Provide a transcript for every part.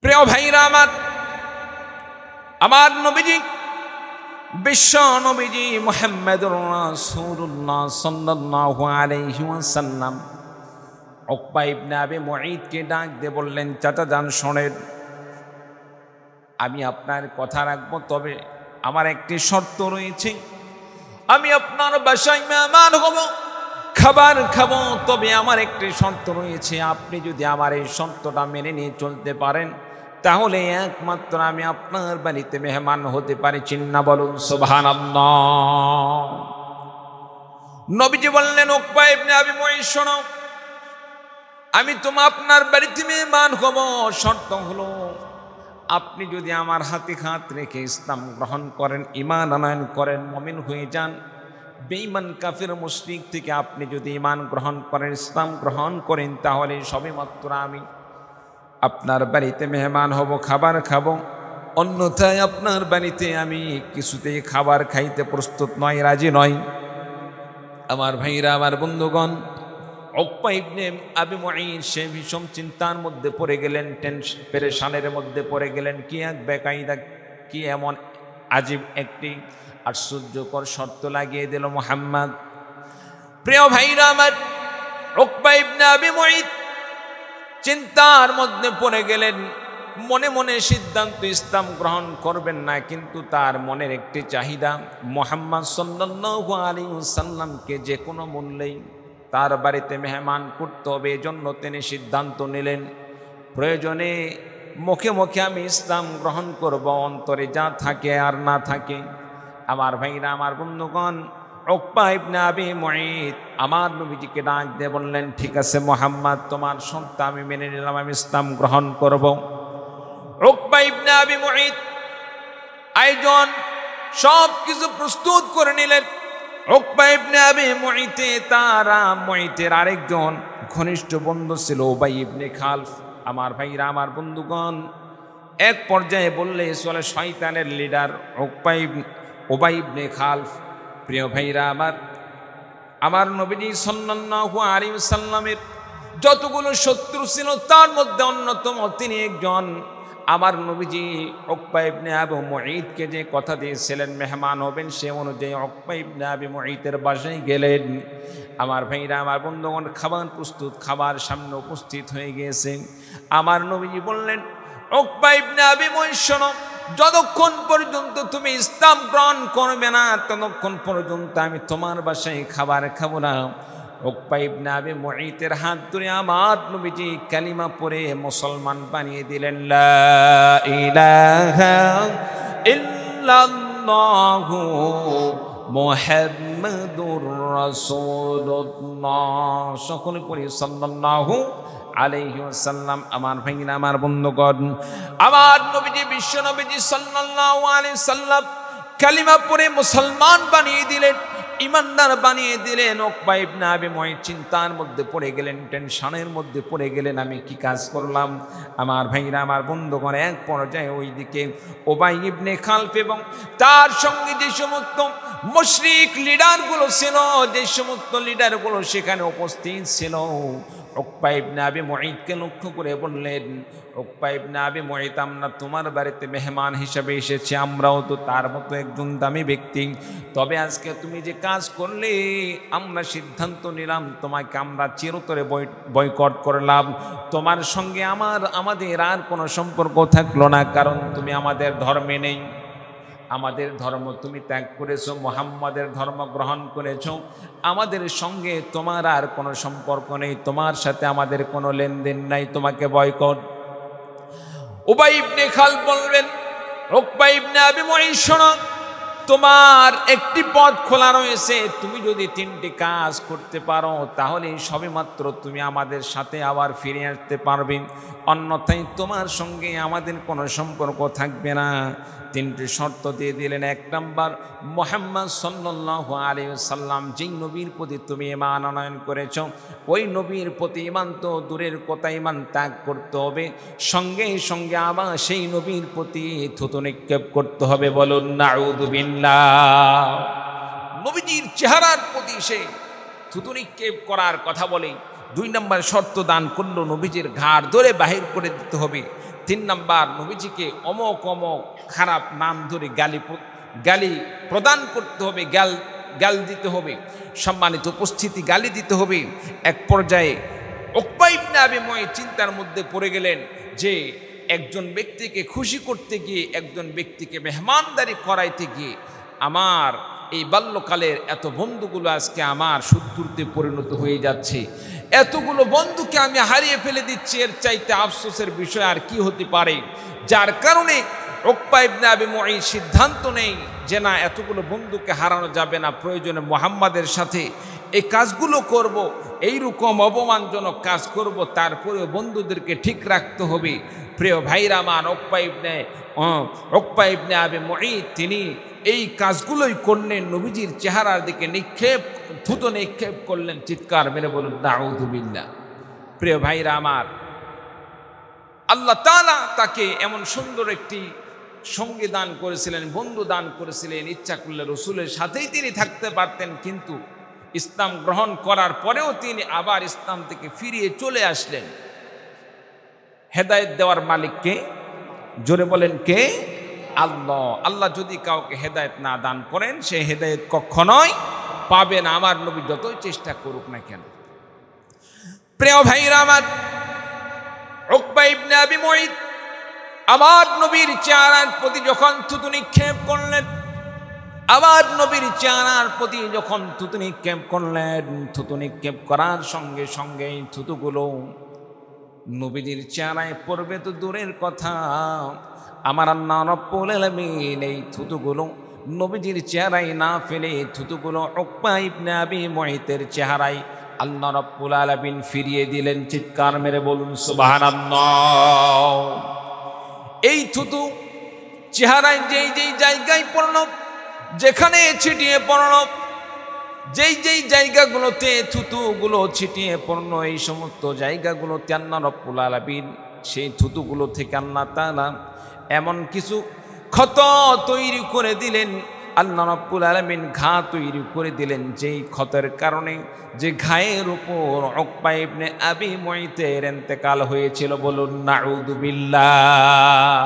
প্রিয় ভাইরা আমার নবীজি বিশ্ব নবীজি মুহাম্মদুর রাসূলুল্লাহ সাল্লাল্লাহু আলাইহি ওয়াসাল্লাম উকবা ইবনে আবি মুঈতকে ডাক দিয়ে বললেন, চাচা যান শোনেন, আমি আপনার কথা রাখবো, তবে আমার একটি শর্ত রয়েছে। আমি আপনার বাসায় মেহমান হব, খাবার খাবো, তবে আমার একটি শর্ত রয়েছে। আপনি যদি আমার এই শর্তটা মেনে নিয়ে চলতে পারেন তাহলে একমাত্র আমি আপনার বাড়িতে মেহমান হতে পারি। চিন্না বলুন সুবহানাল্লাহ। নবীজি বললেন, উকবা ইবনে আবি মুঈত শোনো, আমি আপনার বাড়িতে মেহমান হব, শর্ত হলো আপনি যদি আমার হাতে হাত রেখে ইসলাম গ্রহণ করেন, ঈমান আনয়ন করেন, মুমিন হয়ে যান। বেঈমান কাফির মুশরিক থেকে আপনি যদি ঈমান গ্রহণ করেন, ইসলাম গ্রহণ করেন, তাহলে সবেমাত্র আমি আপনার বাড়িতে মেহমান হব, খাবার খাবো। অন্যথায় আপনার বাড়িতে আমি কিছুতেই খাবার খাইতে প্রস্তুত নয়, রাজি নয়। আমার ভাইরা, আমার বন্ধুগণ, উকবা ইবনে আবি মুঈত সে ভীষণ চিন্তার মধ্যে পড়ে গেলেন, পেরেশানের মধ্যে পড়ে গেলেন। কি এক বেকায়দা, কি এমন আজীব একটি আশ্চর্যকর শর্ত লাগিয়ে দিল মুহাম্মদ। প্রিয় ভাইরা আমার, উকবা ইবনে আবি মুঈত চিন্তার মধ্যে পড়ে গেলেন। মনে মনে সিদ্ধান্ত ইসলাম গ্রহণ করবেন না, কিন্তু তার মনের একটি চাহিদা মুহাম্মদ সাল্লাল্লাহু আলাইহি ওয়াসাল্লামকে যে কোনো মূল্যেই তার বাড়িতে মেহমান করতে হবে। এজন্য তিনি সিদ্ধান্ত নিলেন, প্রয়োজনে মুখে মুখে আমি ইসলাম গ্রহণ করব, অন্তরে যা থাকে আর না থাকে। আমার ভাইরা, আমার বন্ধুগণ, উকবা ইবনে আবি মুঈত আমার নবীজিকে ডাক দিয়ে বললেন, ঠিক আছে মুহাম্মদ, তোমার শর্ত আমি মেনে নিলাম, আমি ইসলাম গ্রহণ করব। উকবা ইবনে আবি মুঈত আয়োজন সব কিছু প্রস্তুত করে নিলেন। উকবা ইবনে আবি মুঈতের আরেকজন ঘনিষ্ঠ বন্ধু ছিল উবাই ইবনে খালফ। আমার ভাইরা, আমার বন্ধুগণ, এক পর্যায়ে বললে চলে শয়তানের লিডার উবাই ইবনে খালফ। প্রিয় ভাইরা আমার নবীজি সাল্লাল্লাহু আলাইহি ওয়াসাল্লামের যতগুলো শত্রু ছিল তার মধ্যে অন্যতম তিনি একজন। আমার নবীজি উকবা ইবনে আবি মুঈতকে যে কথা দিয়েছিলেন মেহমান হবেন, সে অনুযায়ী উকবা ইবনে আবি মুঈতের বাসায় গেলেন। আমার ভাইরা, আমার বন্ধুগণ, খাবার প্রস্তুত, খাবার সামনে উপস্থিত হয়ে গিয়েছে। আমার নবীজি বললেন, উকবা ইবনে আবি মুঈত শোনো, যতক্ষণ পর্যন্ত তুমি ইসলাম গ্রহণ করবে না ততক্ষণ পর্যন্ত আমি তোমার বাসায় খাবার খাবো না। উকবা ইবনে আবি মুঈতের হাত ধরে আমার নবীজি কালিমা পড়ে মুসলমান বানিয়ে দিলেন। লা ইলাহা ইল্লাল্লাহু মুহাম্মাদুর রাসূলুল্লাহ। সকলে পড়ি সাল্লাল্লাহু আলাইহি ওয়াসাল্লাম। আমার ভাইরা, আমার বন্ধুগণ, আমার নবীজি বিশ্ব নবীজি সাল্লাল্লাহু আলাইহি ওয়াসাল্লাম কালিমা পড়ে মুসলমান বানিয়ে দিলেন, ইমানদার বানিয়ে দিলেন। উকবা ইবনে আবি মুঈত চিন্তার মধ্যে পড়ে গেলেন, টেনশনের মধ্যে পড়ে গেলেন, আমি কি কাজ করলাম। আমার ভাইরা, আমার বন্ধুগণ, এক পর্যায়ে ওইদিকে উবাই ইবনে খালফ এবং তার সঙ্গে যে সমস্ত মুশরিক লিডারগুলো ছিল, যে সমস্ত লিডারগুলো সেখানে উপস্থিত ছিল, উকবা ইবনে আবি মুঈতকে লক্ষ্য করে বললেন, উকবা ইবনে আবি মুঈত, আমরা তোমার বাড়িতে মেহমান হিসেবে এসেছি, আমরাও তো তার মতো একজন দামি ব্যক্তি। তবে আজকে তুমি যে কাজ করলে, আমরা সিদ্ধান্ত নিলাম তোমাকে আমরা চিরতরে বয়কট করলাম। তোমার সঙ্গে আমাদের আর কোনো সম্পর্ক থাকলো না, কারণ তুমি আমাদের ধর্মে নেই। আমাদের ধর্ম তুমি ত্যাগ করেছো, মুহাম্মাদের ধর্ম গ্রহণ করেছো। আমাদের সঙ্গে তোমার আর কোনো সম্পর্ক নেই, তোমার সাথে আমাদের কোনো লেনদেন নাই, তোমাকে বয়কট। উবাই ইবনে খালফ বলবেন, উকবা ইবনে আবি মুঈত শোনো, তোমার একটি পথ খোলা রয়েছে। তুমি যদি তিনটি কাজ করতে পারো তাহলে সবেমাত্র তুমি আমাদের সাথে আবার ফিরে আসতে পারবে, অন্যথায় তোমার সঙ্গে আমাদের কোনো সম্পর্ক থাকবে না। তিনটি শর্ত দিয়ে দিলেন। এক নম্বর, মুহাম্মদ সাল্লাল্লাহু আলাইহি ওয়াসাল্লাম যেই নবীর প্রতি তুমি ঈমান আনয়ন করেছো, ওই নবীর প্রতি ঈমান তো দূরের কথা, ঈমান ত্যাগ করতে হবে। সঙ্গে সঙ্গে আবার সেই নবীর প্রতি থুতু নিক্ষেপ করতে হবে। বলুন নাউযু বিল্লাহ। নবীজির চেহারার প্রতি সে থুতু নিক্ষেপ করার কথা বলে। দুই নম্বর শর্ত দান করলো, নবীজির ঘাড় ধরে বাহির করে দিতে হবে। 3 নাম্বার, নবীজিকে অমক অমক খারাপ নাম ধরে গালি প্রদান করতে হবে, গাল দিতে হবে, সম্মানিত উপস্থিতি গালি দিতে হবে। এক পর্যায়ে উকবা ইবনে আবি মুঈত চিন্তার মধ্যে পড়ে গেলেন যে একজন ব্যক্তিকে খুশি করতে গিয়ে, একজন ব্যক্তিকে মেহমানদারি করাইতে গিয়ে আমার এই বাল্যকালের এত বন্ধুগুলো আজকে আমার শত্রুতে পরিণত হয়ে যাচ্ছে, এতগুলো বন্ধুকে আমি হারিয়ে ফেলে দিচ্ছি, এর চাইতে আফসোসের বিষয় আর কি হতে পারে। যার কারণে উকবা ইবনে আবি মুঈত সিদ্ধান্ত নেই যে না, এতগুলো বন্ধুকে হারানো যাবে না, প্রয়োজনে মুহাম্মাদের সাথে এই কাজগুলো করব, এইরকম অপমানজনক কাজ করব, তারপরেও বন্ধুদেরকে ঠিক রাখতে হবে। প্রিয় ভাইরা আমার, উকবা ইবনে আবি মুঈত তিনি এই কাজগুলোই করলেন, নবীজির চেহারার দিকে থুতো নিক্ষেপ করলেন, চিৎকার মেরে বলুন নাউযু বিল্লাহ। প্রিয় ভাইরা আমার, আল্লাহ তাআলা তাকে এমন সুন্দর একটি সঙ্গী দান করেছিলেন, বন্ধু দান করেছিলেন, ইচ্ছা করলে রসুলের সাথেই তিনি থাকতে পারতেন, কিন্তু ইসলাম গ্রহণ করার পরেও তিনি আবার ইসলাম থেকে ফিরিয়ে চলে আসলেন। হেদায়েত দেওয়ার মালিককে, জোরে বলেন কে? আল্লাহ। আল্লাহ যদি কাউকে হেদায়েত না দান করেন, সে হেদায়েত কখনোই পাবে না, আমার নবী যতই চেষ্টা করুক না কেন। প্রিয় ভাইরা আমার, উকবা ইবনে আবি মুঈত আমার নবীর চেহারার প্রতি যখন থুতু নিক্ষেপ করলেন, আবার নবীর চেহারার প্রতি যখন থুতু নিক্ষেপ করলেন, থুতু নিক্ষেপ করার সঙ্গে সঙ্গে থুতুগুলো নবীজির চেহারায় পড়বে তো দূরের কথা, আমার আল্লাহ রাব্বুল আলামিন এই থুতুগুলো নবীজির চেহারায় না ফেলে থুতুগুলো উকবা ইবনে আবি মুঈতের চেহারায় আল্লাহ রাব্বুল আলামিন ফিরিয়ে দিলেন। চিৎকার মেরে বলুন সুবহানাল্লাহ। এই থুতু চেহারায় যেই যেই জায়গায় পড়ল, যেখানে ছিটিয়ে পড়ল, যেই যেই জায়গাগুলোতে থুতুগুলো ছিটিয়ে পড়ল, এই সমস্ত জায়গাগুলোতে আল্লাহ রাব্বুল আলামিন সেই থুতুগুলো থেকে আল্লাহ তাআলা এমন কিছু ক্ষত তৈরি করে দিলেন, আল্লাহ রাব্বুল আলামিন ঘা তৈরি করে দিলেন, যেই ক্ষতের কারণে, যে ঘায়ের উপর উকবা ইবনে আবি মুঈতের ইন্তেকাল হয়েছিল। বলুন নাউযু বিল্লাহ।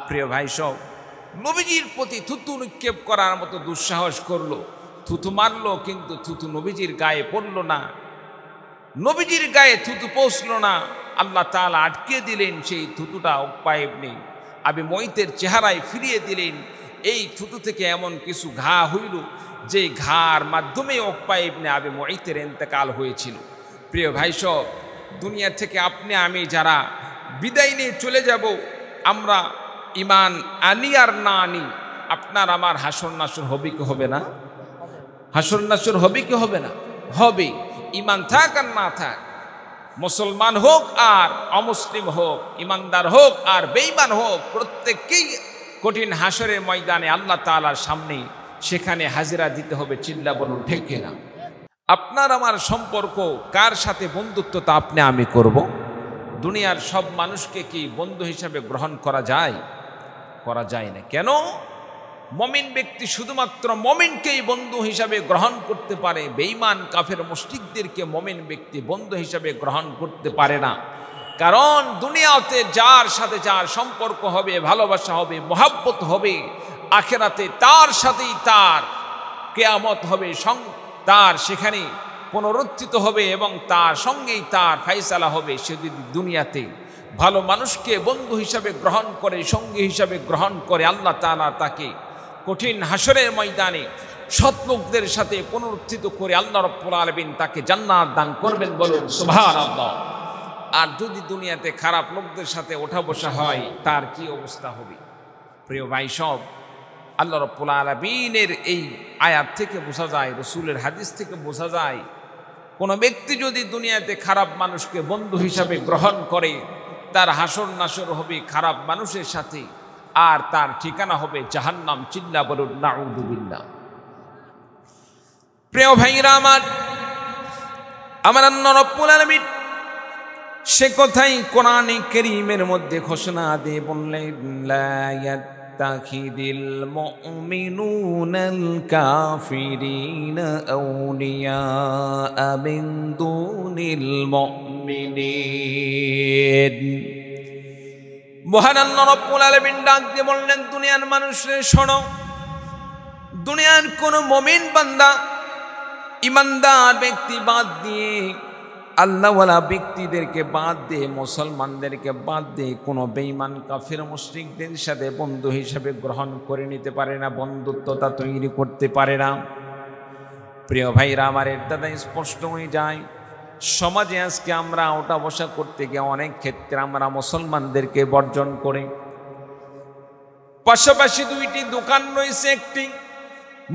প্রিয় ভাই সব, নবীজির প্রতি থুতু নিক্ষেপ করার মতো দুঃসাহস করলো, থুতু মারলো, কিন্তু থুতু নবীজির গায়ে পড়ল না, নবীজির গায়ে থুতু পৌঁছলো না। আল্লাহ তাআলা আটকে দিলেন, সেই থুতুটা উকবা ইবনে আবি মুঈতের চেহারায় ফিরিয়ে দিলেন। এই থুতু থেকে এমন কিছু ঘা হইল, যে ঘার মাধ্যমে উকবা ইবনে আবি মুঈতের ইন্তেকাল হয়েছিল। প্রিয় ভাই সব, দুনিয়া থেকে আপনি আমি যারা বিদায় নিয়ে চলে যাব, আমরা ইমান আনি আর না আনি, আপনার আমার হাসর নাসর হবে কি হবে না? হাসর নাসর হবে কি হবে না? হবে। ইমান থাক আর না থাক, মুসলমান হোক আর অমুসলিম হোক, ইমানদার হোক আর বেঈমান হোক, প্রত্যেককেই কঠিন হাসরের ময়দানে আল্লাহ তাআলার সামনে সেখানে হাজিরা দিতে হবে। চিল্লা বলুন ঠিক কিনা? আপনার আমার সম্পর্ক কার সাথে বন্ধুত্ব তা আপনি আমি করব? দুনিয়ার সব মানুষকে কি বন্ধু হিসাবে গ্রহণ করা যায়? করা যায় না। কেন? মুমিন ব্যক্তি শুধুমাত্র মুমিনকেই বন্ধু হিসাবে গ্রহণ করতে পারে, বেঈমান কাফের মুশরিকদেরকে মুমিন ব্যক্তি বন্ধু হিসাবে গ্রহণ করতে পারে না। কারণ দুনিয়াতে যার সাথে যার সম্পর্ক হবে, ভালোবাসা হবে, মহব্বত হবে, আখিরাতে তার সাথেই তার কিয়ামত হবে, তার সেখানে পুনরুত্থিত হবে এবং তার সঙ্গেই তার ফায়সালা হবে। সে যদি দুনিয়াতে ভালো মানুষকে বন্ধু হিসাবে গ্রহণ করে, সঙ্গী হিসাবে গ্রহণ করে, আল্লাহ তাআলা তাকে কঠিন হাসরের ময়দানে সৎ লোকদের সাথে পুনরুত্থিত করে আল্লাহ রাব্বুল আলামিন তাকে জান্নাত দান করবেন। বলুন সুবহানাল্লাহ। আর যদি দুনিয়াতে খারাপ লোকদের সাথে ওঠা বসা হয়, তার কি অবস্থা হবে? প্রিয় ভাই সব, আল্লাহ রাব্বুল আলামিনের এই আয়াত থেকে বোঝা যায়, রাসূলের হাদিস থেকে বোঝা যায়, কোনো ব্যক্তি যদি দুনিয়াতে খারাপ মানুষকে বন্ধু হিসাবে গ্রহণ করে, তার হাসর নাসর হবে খারাপ মানুষের সাথে, আর তার ঠিকানা হবে জাহান্নাম। চিল্লা বলুন নাউযু বিল্লাহ। প্রিয় ভাইরা আমার, আল্লাহ রাব্বুল আলামিন সে কথাই কোরআনে কারীমের মধ্যে ঘোষণা দিয়ে বললেন, লা ইয়াত্তাখিদিল মুমিনুনাল কাফিরিনা আউলিয়া মিন দুনিল মুমিনিন। মহান আল্লাহ রাব্বুল আলামিন ডাক দিয়ে বললেন, দুনিয়ার মানুষরে শোনো, দুনিয়ার কোন মুমিন বান্দা ইমানদার ব্যক্তি বাদ দিয়ে, আল্লাহওয়ালা ব্যক্তিদেরকে বাদ দিয়ে, মুসলমানদেরকে বাদ দিয়ে কোনো বেঈমান কাফির মুশরিকদের সাথে বন্ধু হিসেবে গ্রহণ করে নিতে পারে না, বন্ধুত্বতা তৈরি করতে পারে না। প্রিয় ভাইরা আমার, এর দ্বারা স্পষ্ট হয়ে যায় সমাজে আজকে আমরা ওঠা বসা করতে গিয়ে অনেক ক্ষেত্রে আমরা মুসলমানদেরকে বর্জন করি। পাশাপাশি দুইটি দোকান রয়েছে, একটি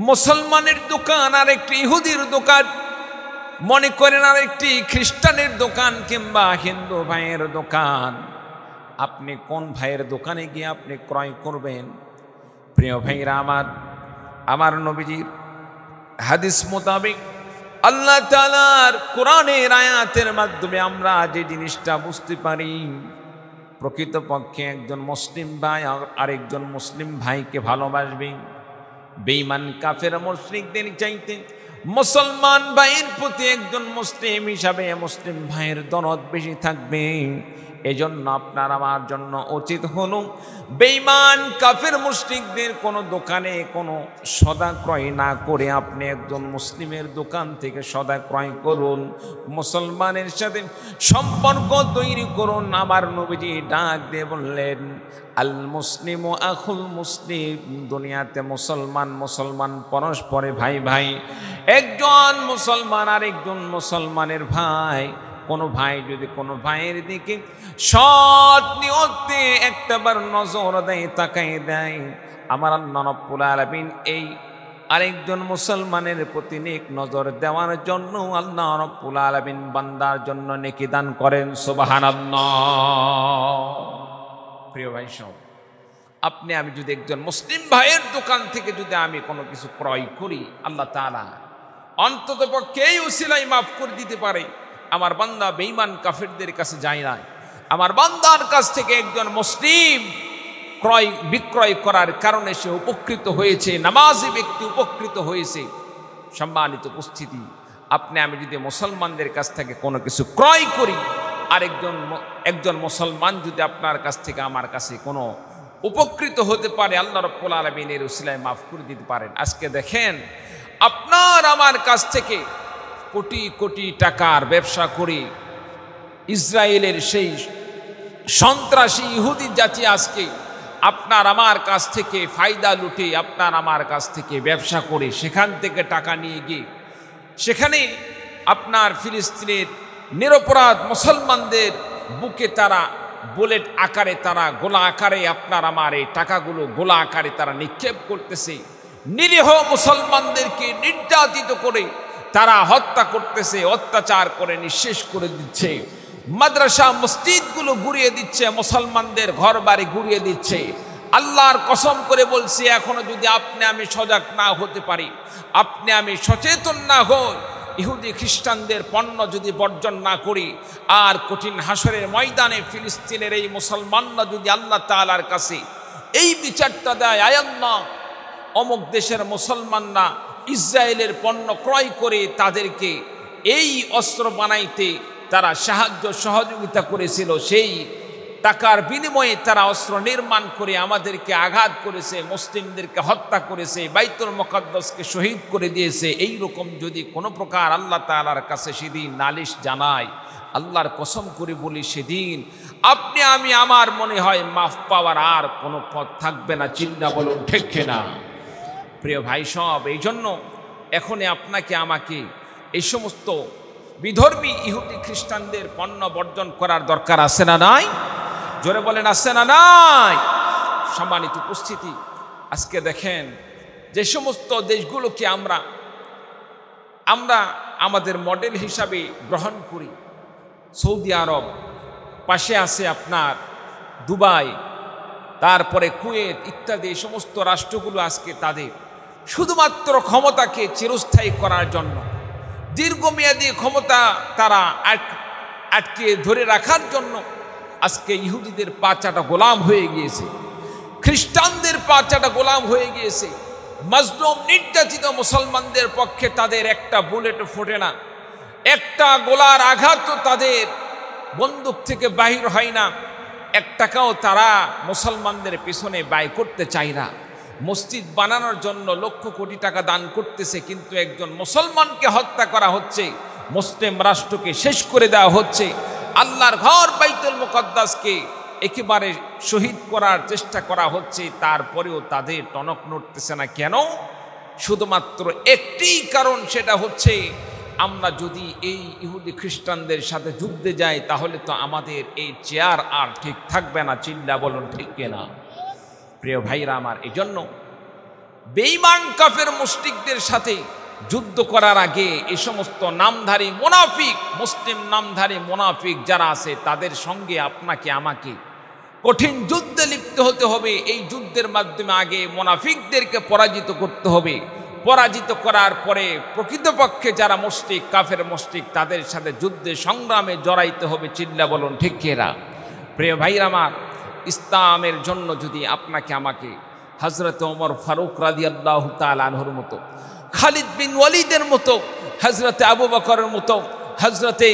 মুসলমানের দোকান আর একটি ইহুদির দোকান। মনে করেন আর একটি খ্রিস্টানের দোকান কিংবা হিন্দু ভাইয়ের দোকান। আপনি কোন ভাইয়ের দোকানে গিয়ে আপনি ক্রয় করবেন? প্রিয় ভাইরা আমার নবীজির হাদিস মোতাবেক আল্লাহ তাআলার কোরআনের আয়াতের মাধ্যমে আমরা যে জিনিসটা বুঝতে পারি, প্রকৃতপক্ষে একজন মুসলিম ভাই আরেকজন মুসলিম ভাইকে ভালোবাসবে। বেঈমান কাফের মুশরিকদের চাইতে মুসলমান ভাইয়ের প্রতি একজন মুসলিম হিসাবে মুসলিম ভাইয়ের দরদ বেশি থাকবে। এজন্য আপনার আমার জন্য উচিত হলো বেঈমান কাফের মুশরিকদের কোনো দোকানে কোনো সদা ক্রয় না করে আপনি একজন মুসলিমের দোকান থেকে সদা ক্রয় করুন, মুসলমানের সাথে সম্পর্ক তৈরি করুন। আমার নবীজি ডাক দিয়ে বললেন, আল মুসলিমু আখুল মুসলিম। দুনিয়াতে মুসলমান পরস্পরে ভাই ভাই। একজন মুসলমান আর একজন মুসলমানের ভাই। কোনো ভাই যদি কোনো ভাইয়ের দিকে সৎ নিয়তে একটাবার নজর দেয়, তাকাই দেয়, আমার আল্লাহ রাব্বুল আলামিন এই আরেকজন মুসলমানের প্রতি নেক নজর দেওয়ার জন্য আল্লাহ রাব্বুল আলামিন বান্দার জন্য নেকি দান করেন। সুবহানাল্লাহ। প্রিয় ভাই সব, আপনি আমি যদি একজন মুসলিম ভাইয়ের দোকান থেকে যদি আমি কোনো কিছু ক্রয় করি, আল্লাহ তাআলা অন্তত পক্ষে এই উসিলায় মাফ করে দিতে পারে। আমার বান্দা বেঈমান কাফেরদের কাছে যায় না, আমার বান্দার কাছ থেকে একজন মুসলিম ক্রয় বিক্রয় করার কারণে সে উপকৃত হয়েছে, নামাজি ব্যক্তি উপকৃত হয়েছে। সম্মানিত উপস্থিতি, আপনি আমি যদি মুসলমানদের কাছ থেকে কোনো কিছু ক্রয় করি, আর একজন মুসলমান যদি আপনার কাছ থেকে আমার কাছে কোনো উপকৃত হতে পারে, আল্লাহ রাব্বুল আলামিনের উসিলায় মাফ করে দিতে পারেন। আজকে দেখেন, আপনার আমার কাছ থেকে কোটি কোটি টাকার ব্যবসা করে ইসরায়েলের সেই সন্ত্রাসী ইহুদি জাতি আজকে আপনার আমার কাছ থেকে ফায়দা লুটে, আপনার আমার কাছ থেকে ব্যবসা করে সেখান থেকে টাকা নিয়ে গিয়ে সেখানে আপনার ফিলিস্তিনের নিরপরাধ মুসলমানদের বুকে তারা বুলেট আকারে, তারা গোলা আকারে আপনার আমার এই টাকাগুলো গোলা আকারে তারা নিক্ষেপ করতেছে। নিরীহ মুসলমানদেরকে নির্যাতিত করে তারা হত্যা করতেছে, অত্যাচার করে নিঃশেষ করে দিচ্ছে। মাদ্রাসা মসজিদগুলো গুড়িয়ে দিচ্ছে, মুসলমানদের ঘর বাড়ি গুড়িয়ে দিচ্ছে। আল্লাহর কসম করে বলছি, এখনো যদি আপনি আমি সজাগ না হতে পারি, আপনি আমি সচেতন না হই, ইহুদি খ্রিস্টানদের পণ্য যদি বর্জন না করি, আর কঠিন হাসরের ময়দানে ফিলিস্তিনের এই মুসলমানরা যদি আল্লাহ তাআলার কাছে এই বিচারটা দেয়, আয় আল্লাহ, অমুক দেশের মুসলমানরা ইসরায়েলের পণ্য ক্রয় করে তাদেরকে এই অস্ত্র বানাইতে তারা সাহায্য সহযোগিতা করেছিল, সেই টাকার বিনিময়ে তারা অস্ত্র নির্মাণ করে আমাদেরকে আঘাত করেছে, মুসলিমদেরকে হত্যা করেছে, বাইতুল মুকাদ্দাসকে শহীদ করে দিয়েছে। এই রকম যদি কোনো প্রকার আল্লাহ তাআলার কাছে সেদিন নালিশ জানায়, আল্লাহর কসম করে বলি, সেদিন আপনি আমি আমার মনে হয় মাফ পাওয়ার আর কোনো পথ থাকবে না। চিন্তা বলুন, ঠিক কিনা? প্রিয় ভাই সব, এই জন্য এখনই আপনাকে আমাকে এই সমস্ত বিধর্মী ইহুদি খ্রিস্টানদের পণ্য বর্জন করার দরকার আছে না নাই? জোরে বলেন, আছে না নাই? সম্মানিত উপস্থিতি, আজকে দেখেন যে সমস্ত দেশগুলোকে আমরা আমাদের মডেল হিসাবে গ্রহণ করি, সৌদি আরব, পাশে আছে আপনার দুবাই, তারপরে কুয়েত ইত্যাদি এই সমস্ত রাষ্ট্রগুলো আজকে তাদের শুধুমাত্র ক্ষমতাকে চিরস্থায়ী করার জন্য, দীর্ঘমেয়াদী ক্ষমতা তারা আটকে ধরে রাখার জন্য আজকে ইহুদিদের পাচাটা গোলাম হয়ে গিয়েছে, খ্রিস্টানদের পাচাটা গোলাম হয়ে গিয়েছে। মাজলুম নির্যাতিত মুসলমানদের পক্ষে তাদের একটা বুলেটও ফোটে না, একটা গোলার আঘাতও তাদের বন্দুক থেকে বাহির হয় না। এক টাকাও তারা মুসলমানদের পেছনে ব্যয় করতে চায় না। মসজিদ বানানোর জন্য লক্ষ কোটি টাকা দান করতেছে, কিন্তু একজন মুসলমানকে হত্যা করা হচ্ছে, মুসলিম রাষ্ট্রকে শেষ করে দেওয়া হচ্ছে, আল্লাহর ঘর বাইতুল মুকদ্দাসকে একেবারে শহীদ করার চেষ্টা করা হচ্ছে, তারপরেও তাদের টনক নড়তেছে না। কেন? শুধুমাত্র একটি কারণ, সেটা হচ্ছে আমরা যদি এই ইহুদি খ্রিস্টানদের সাথে যুদ্ধে যাই তাহলে তো আমাদের এই চেয়ার আর ঠিক থাকবে না। চিল্লা বলুন ঠিক কিনা? প্রিয় ভাইরা আমার, এই জন্য বেঈমান কাফের মুশরিকদের সাথে যুদ্ধ করার আগে এই সমস্ত নামধারী মুনাফিক, মুসলিম নামধারী মুনাফিক যারা আছে তাদের সঙ্গে আপনাকে আমাকে কঠিন যুদ্ধে লিপ্ত হতে হবে। এই যুদ্ধের মাধ্যমে আগে মুনাফিকদেরকে পরাজিত করতে হবে। পরাজিত করার পরে প্রকৃতপক্ষে যারা মুশরিক, কাফের মুশরিক, তাদের সাথে যুদ্ধে সংগ্রামে জড়াইতে হবে। চিল্লা বলুন ঠিক কিনা? প্রিয় ভাইরা আমার, ইসলামের জন্য যদি আপনাকে আমাকে হযরত ওমর ফারুক রাদিয়াল্লাহু তাআলা আনহুর মতো, খালিদ বিন ওয়ালিদের মতো, হযরতে আবু বকরের মতো, হযরতে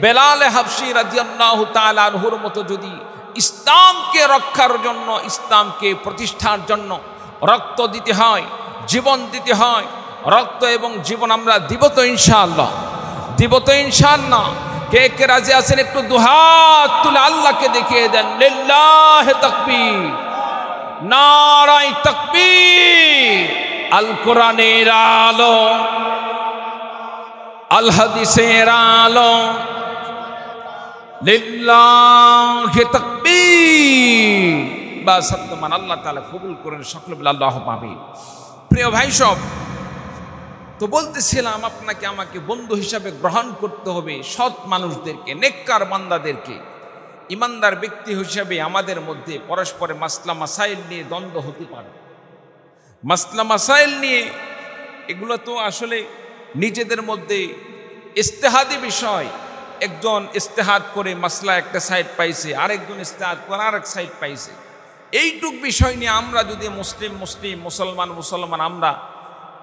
বেলাল হাবশী রাদিয়াল্লাহু তাআলা আনহুর মতো যদি ইসলামকে রক্ষার জন্য, ইসলামকে প্রতিষ্ঠার জন্য রক্ত দিতে হয়, জীবন দিতে হয়, রক্ত এবং জীবন আমরা দিব তো ইনশাআল্লাহ? দিব তো ইনশাআল্লাহ? কে কে রাজি আছেন? একটু দুহাত তুলে আল্লাহকে দেখিয়ে দেন। লিল্লাহি তাকবীর, নারায়ে তাকবীর। আল কোরআনের আলো, আল হাদিসের আলো, লিল্লাহি তাকবীর। বাস মান আল্লাহ তাআলা কবুল করেন, সকলে বলে আল্লাহুম্মা আমিন। প্রিয় ভাই সব, তো বলতেছিলাম আপনাকে আমাকে বন্ধু হিসাবে গ্রহণ করতে হবে সৎ মানুষদেরকে, নেককার বান্দাদেরকে। ইমানদার ব্যক্তি হিসাবে আমাদের মধ্যে পরস্পরের মাসলা মাসাইল নিয়ে দ্বন্দ্ব হতে পারে। মাসলা মাসাইল নিয়ে এগুলো তো আসলে নিজেদের মধ্যে ইজতিহাদি বিষয়। একজন ইজতিহাদ করে মাসলা একটা সাইড পাইছে, আরেকজন ইজতিহাদ করে আরেক সাইড পাইছে। এইটুক বিষয় নিয়ে আমরা যদি মুসলিম মুসলমান আমরা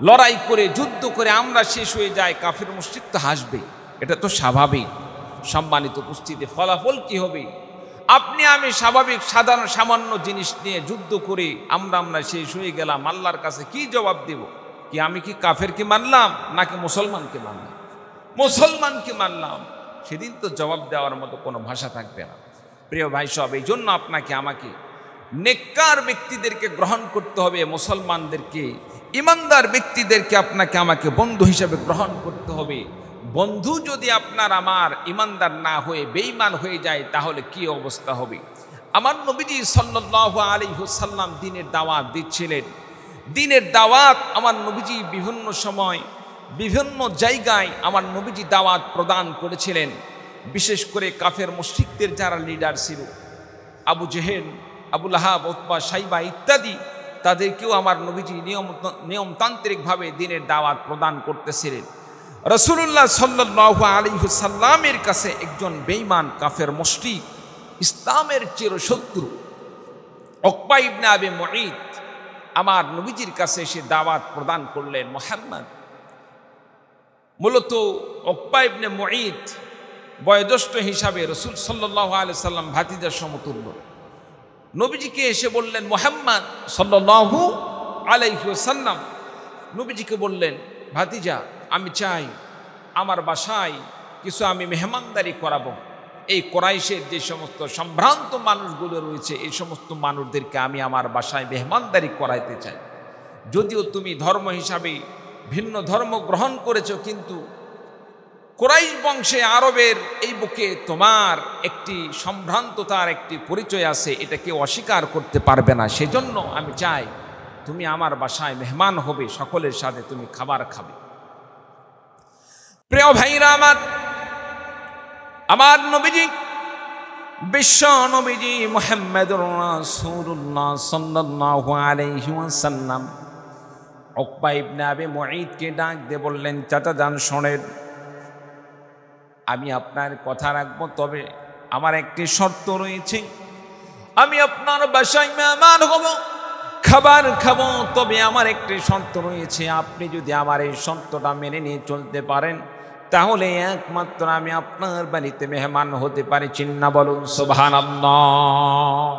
লড়াই করে, যুদ্ধ করে আমরা শেষ হয়ে যাই, কাফির মুশরিক তো হাসবে, এটা তো স্বাভাবিক। সম্মানিত উপস্থিতি, ফলাফল কি হবে? আপনি আমি স্বাভাবিক সাধারণ সামান্য জিনিস নিয়ে যুদ্ধ করে আমরা শেষ হয়ে গেলাম, আল্লাহর কাছে কি জবাব দেব? কি আমি কি কাফেরকে মানলাম নাকি মুসলমানকে মানলাম? মুসলমানকে মানলাম, সেদিন তো জবাব দেওয়ার মতো কোনো ভাষা থাকবে না। প্রিয় ভাই সব, এই জন্য আপনাকে আমাকে নেককার ব্যক্তিদেরকে গ্রহণ করতে হবে, মুসলমানদেরকে, ইমানদার ব্যক্তিদেরকে আপনাকে আমাকে বন্ধু হিসাবে গ্রহণ করতে হবে। বন্ধু যদি আপনার আমার ইমানদার না হয়ে বেঈমান হয়ে যায় তাহলে কি অবস্থা হবে? আমার নবীজি সাল্লাল্লাহু আলাইহি ওয়াসাল্লাম দ্বীনের দাওয়াত দিচ্ছিলেন। দ্বীনের দাওয়াত আমার নবীজি বিভিন্ন সময় বিভিন্ন জায়গায় আমার নবীজি দাওয়াত প্রদান করেছিলেন। বিশেষ করে কাফের মুশরিকদের যারা লিডার ছিল, আবু জেহেল, আবু লাহাব, উতবা, সাইবা ইত্যাদি, তাদেরকেও আমার নবীজি নিয়মতান্ত্রিকভাবে দ্বীনের দাওয়াত প্রদান করতেছিলেন। রাসূলুল্লাহ সাল্লাল্লাহু আলাইহি ওয়াসাল্লামের কাছে একজন বেঈমান কাফের মুশরিক, ইসলামের চিরশত্রু উকবা ইবনে আবি মুঈত আমার নবীজির কাছে এসে দাওয়াত প্রদান করলেন। মুহাম্মদ, মূলত উকবা ইবনে মুঈত বয়োজ্যেষ্ঠ হিসাবে রাসূল সাল্লাল্লাহু আলাইহি ওয়াসাল্লাম ভাতিজার সমতুল্য। নবীজিকে এসে বললেন, মুহাম্মদ সাল্লাল্লাহু আলাইহি ওয়াসাল্লাম নবীজিকে বললেন, ভাতিজা, আমি চাই আমার বাসায় কিছু আমি মেহমানদারি করাবো। এই কুরাইশের যে সমস্ত সম্ভ্রান্ত মানুষগুলো রয়েছে, এই সমস্ত মানুষদেরকে আমি আমার বাসায় মেহমানদারি করাইতে চাই। যদিও তুমি ধর্ম হিসাবে ভিন্ন ধর্ম গ্রহণ করেছো, কিন্তু কুরাইশ বংশে আরবের এই বুকে তোমার একটি সম্ভ্রান্ততার একটি পরিচয় আছে, এটা কেউ অস্বীকার করতে পারবে না। সেজন্য আমি চাই তুমি আমার বাসায় মেহমান হবে, সকলের সাথে তুমি খাবার খাবে। প্রিয় ভাইরা আমার নবীজি, বিশ্ব নবীজি মুহাম্মদুর রাসূলুল্লাহ সাল্লাল্লাহু আলাইহি ওয়াসাল্লাম উকবা ইবনে আবি মুঈতকে ডাক দিয়ে বললেন, চাচা যান, শোনেন, আমি আপনার কথা রাখবো, তবে আমার একটি শর্ত রয়েছে। আমি আপনার বাসায় মেহমান হব, খাবার খাবো, তবে আমার একটি শর্ত রয়েছে। আপনি যদি আমার এই শর্তটা মেনে নিয়ে চলতে পারেন তাহলে একমাত্র আমি আপনার বাড়িতে মেহমান হতে পারি, চিন্না বলুন সুবহানাল্লাহ।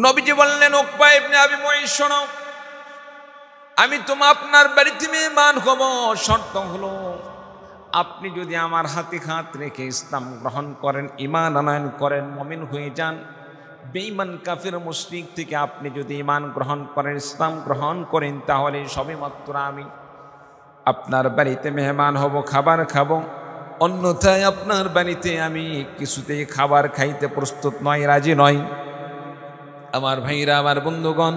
নবীজি বললেন, উকবা ইবনে আবি মুঈত শোনো, আমি আপনার বাড়িতে মেহমান হব, শর্ত হলো আপনি যদি আমার হাতে হাত রেখে ইসলাম গ্রহণ করেন, ঈমান আনয়ন করেন, মুমিন হয়ে যান। বেঈমান কাফির মুশরিক থেকে আপনি যদি ঈমান গ্রহণ করেন, ইসলাম গ্রহণ করেন, তাহলে সবেমাত্র আমি আপনার বাড়িতে মেহমান হব, খাবার খাবো। অন্যথায় আপনার বাড়িতে আমি কিছুতেই খাবার খাইতে প্রস্তুত নয়, রাজি নয়। আমার ভাইরা, আমার বন্ধুগণ,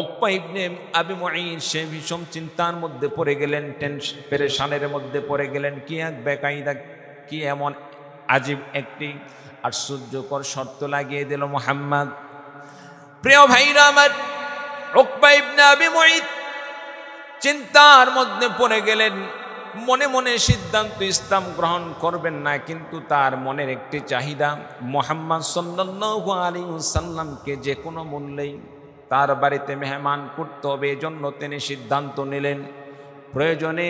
উকবা ইবনে আবি মুঈত সে ভীষণ চিন্তার মধ্যে পড়ে গেলেন, পেরেশানের মধ্যে পড়ে গেলেন। কি এক বেকায়দা, কি এমন আজীব একটি আশ্চর্যকর শর্ত লাগিয়ে দিল মুহাম্মদ। প্রিয় ভাইরা আমার, উকবা ইবনে আবি মুঈত চিন্তার মধ্যে পড়ে গেলেন। মনে মনে সিদ্ধান্ত ইসলাম গ্রহণ করবেন না, কিন্তু তার মনের একটি চাহিদা মুহাম্মদ সাল্লাল্লাহু আলাইহি ওয়াসাল্লামকে যে কোনো মূল্যেই তার বাড়িতে মেহমান করতে হবে। এজন্য তিনি সিদ্ধান্ত নিলেন, প্রয়োজনে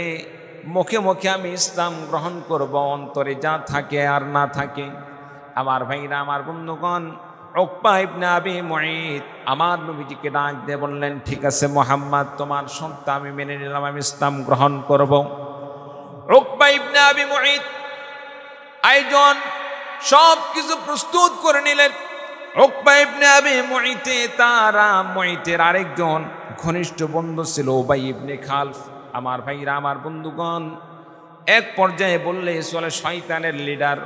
মুখে মুখে আমি ইসলাম গ্রহণ করব, অন্তরে যা থাকে আর না থাকে। আমার ভাইরা, আমার বন্ধুগণ, উকবা ইবনে আবি মুঈত আমার নবীজিকে ডাক দিয়ে বললেন, ঠিক আছে মুহাম্মদ, তোমার শর্ত আমি মেনে নিলাম, আমি ইসলাম গ্রহণ করব। উকবা ইবনে আবি মুঈত আয়োজন সব কিছু প্রস্তুত করে নিলেন। উকবা ইবনে আবি মুঈতের আরেকজন ঘনিষ্ঠ বন্ধু ছিল উবাই ইবনে খালফ। আমার ভাইরা, আমার বন্ধুগণ, এক পর্যায়ে বললে চলে শয়তানের লিডার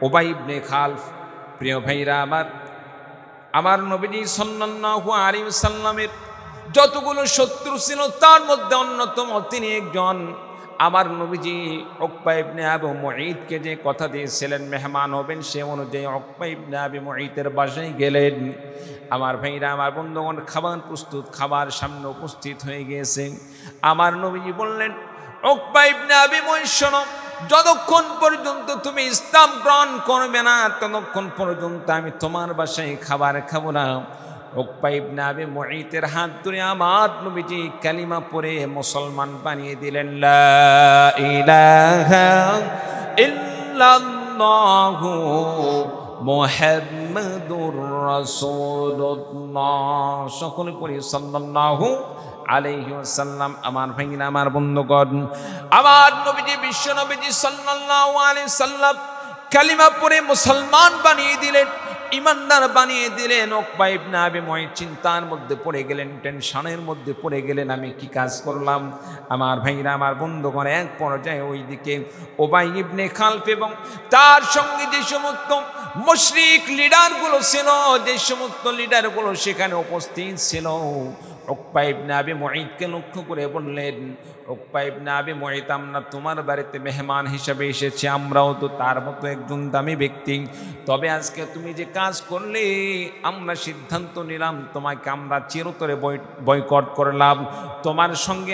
উবাই ইবনে খালফ। প্রিয় ভাইরা আমার নবীজি সাল্লাল্লাহু আলাইহি ওয়াসাল্লামের যতগুলো শত্রু ছিল তার মধ্যে অন্যতম তিনি একজন। আমার নবীজি উকবা ইবনে আবি মুঈতকে যে কথা দিয়েছিলেন মেহমান হবেন, সে অনুযায়ী উকবা ইবনে আবি মুঈতের বাসায় গেলেন। আমার ভাইরা, আমার বন্ধুগণ, খাবার প্রস্তুত, খাবার সামনে উপস্থিত হয়ে গিয়েছে। আমার নবীজি বললেন, উকবা ইবনে আবি মুঈত শোনো, যতক্ষণ পর্যন্ত তুমি ইসলাম গ্রহণ করবে না, ততক্ষণ পর্যন্ত আমি তোমার বাসায় খাবার খাবো না। উকবা ইবনে আবি মুঈতের হাত ধরে আমার নবীজি কালিমা পড়ে মুসলমান বানিয়ে দিলেন, লা ইলাহা ইল্লাল্লাহু মুহাম্মাদুর রাসূলুল্লাহ। সকলে পড়ি সাল্লাল্লাহু আলাইহি ওয়াসাল্লাম। আমার ভাইরা, আমার বন্ধুগণ, আমার নবীজি বিশ্ব নবীজি সাল্লাল্লাহু আলাইহি সাল্লাম কালিমা পড়ে মুসলমান বানিয়ে দিলেন, ইমানদার বানিয়ে দিলেন। উকবা ইবনে আবি মুঈত চিন্তার মধ্যে পড়ে গেলেন, টেনশনের মধ্যে পড়ে গেলেন, আমি কি কাজ করলাম। আমার ভাইরা, আমার বন্ধুগণ, এক পর্যায়ে ওইদিকে উবাই ইবনে খালফ এবং তার সঙ্গে যে সমস্ত মুশরিক লিডারগুলো ছিল, যে সমস্ত লিডারগুলো সেখানে উপস্থিত ছিল, উকবা ইবনে আবি মুঈতকে লক্ষ্য করে বললেন, উকবা ইবনে আবি মুঈত, আমরা তোমার বাড়িতে মেহমান হিসেবে এসেছি, আমরাও তো তার মতো একজন দামি ব্যক্তি। তবে আজকে তুমি যে কাজ করলে, আমরা সিদ্ধান্ত নিলাম তোমাকে আমরা চিরতরে বয়কট করলাম। তোমার সঙ্গে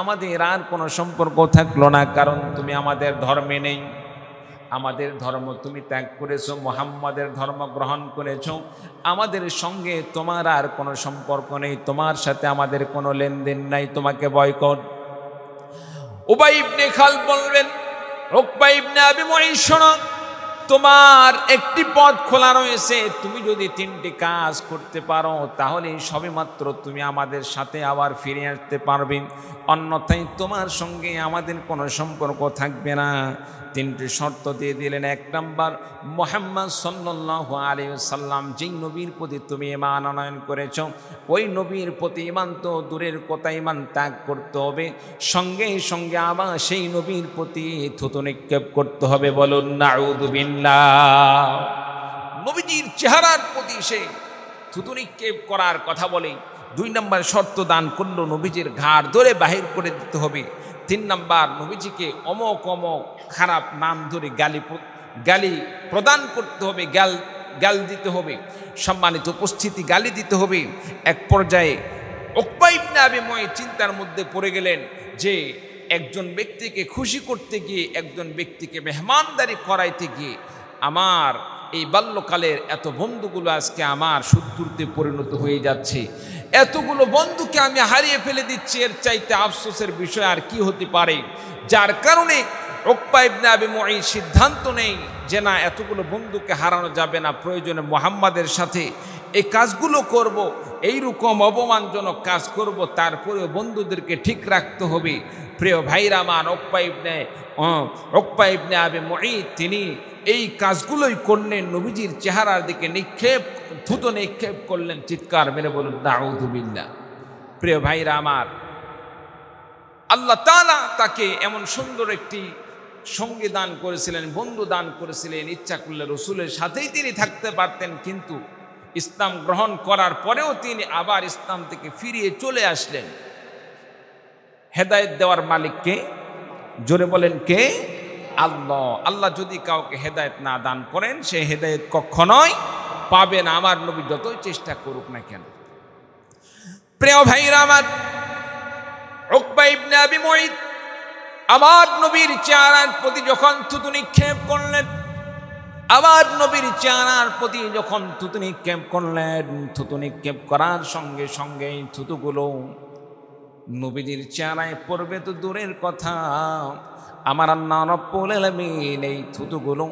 আমাদের আর কোনো সম্পর্ক থাকলো না, কারণ তুমি আমাদের ধর্মে নেই। আমাদের ধর্ম তুমি ত্যাগ করেছো, মুহাম্মাদের ধর্ম গ্রহণ করেছো। আমাদের সঙ্গে তোমার আর কোনো সম্পর্ক নেই, তোমার সাথে আমাদের কোনো লেনদেন নাই, তোমাকে বয়কট। উবাই ইবনে খালফ বলবেন, উকবা ইবনে আবি মুঈত শোনো, তোমার একটি পথ খোলা রয়েছে, তুমি যদি তিনটি কাজ করতে পারো তাহলে সবেমাত্র তুমি আমাদের সাথে আবার ফিরে আসতে পারবে, অন্যথায় তোমার সঙ্গে আমাদের কোনো সম্পর্ক থাকবে না। তিনটি শর্ত দিয়ে দিলেন। এক নম্বর, মুহাম্মদ সাল্লাল্লাহু আলাইহি ওয়াসাল্লাম যেই নবীর প্রতি তুমি ঈমান আনয়ন করেছ, ওই নবীর প্রতি ঈমান তো দূরের কথা, ঈমান ত্যাগ করতে হবে, সঙ্গে সঙ্গে আবার সেই নবীর প্রতি থুতু নিক্ষেপ করতে হবে। বলুন নাউযু বিল্লাহ। নবীজির চেহারার প্রতি সে থুতু নিক্ষেপ করার কথা বলে। দুই নম্বর শর্ত দান করলো, নবীজির ঘাড় ধরে বাহির করে দিতে হবে। তিন নম্বর, নবীজিকে অমক অমক খারাপ নাম ধরে গালি প্রদান করতে হবে, গাল দিতে হবে, সম্মানিত উপস্থিতি গালি দিতে হবে। এক পর্যায়ে উকবা ইবনে আবি মুঈত চিন্তার মধ্যে পড়ে গেলেন যে একজন ব্যক্তিকে খুশি করতে গিয়ে, একজন ব্যক্তিকে মেহমানদারি করাইতে গিয়ে আমার এই বাল্যকালের এত বন্ধুগুলো আজকে আমার শত্রুতে পরিণত হয়ে যাচ্ছে, এতগুলো বন্ধুকে আমি হারিয়ে ফেলে দিচ্ছি, এর চাইতে আফসোসের বিষয় আর কি হতে পারে। যার কারণে উকবা ইবনে আবি মুঈত সিদ্ধান্ত নেই যে না, এতগুলো বন্ধুকে হারানো যাবে না, প্রয়োজনে মুহাম্মাদের সাথে এই কাজগুলো করব, এইরকম অপমানজনক কাজ করব, তারপরেও বন্ধুদেরকে ঠিক রাখতে হবে। প্রিয় ভাইরা আমার, উকবা ইবনে আবি মুঈত তিনি এই কাজগুলোই করলেন, নবীজির চেহারার দিকে থুতো নিক্ষেপ করলেন। চিৎকার মেরে বলুন নাউযু বিল্লাহ। প্রিয় ভাইরা আমার, আল্লাহ তাআলা তাকে এমন সুন্দর একটি সঙ্গী দান করেছিলেন, বন্ধু দান করেছিলেন। ইচ্ছা করলে রসুলের সাথেই তিনি থাকতে পারতেন, কিন্তু ইসলাম গ্রহণ করার পরেও তিনি আবার ইসলাম থেকে ফিরিয়ে চলে আসলেন। হেদায়েত দেওয়ার মালিককে জোরে বলেন কে? আল্লাহ। আল্লাহ যদি কাউকে হেদায়েত না দান করেন, সে হেদায়েত কখনোই পাবে না, আমার নবী যতই চেষ্টা করুক না কেন। প্রিয় ভাইরা আমার, উকবা ইবনে আবি মুঈত আমার নবীর চেহারার প্রতি যখন থুতু নিক্ষেপ করলেন, আমার নবীর চেহারার প্রতি যখন থুতু নিক্ষেপ করলেন, থুতু নিক্ষেপ করার সঙ্গে সঙ্গে থুতুগুলো নবীজির চেহারায় পড়বে তো দূরের কথা, আমার আল্লাহ রাব্বুল আলামিন এই থুতুগুলো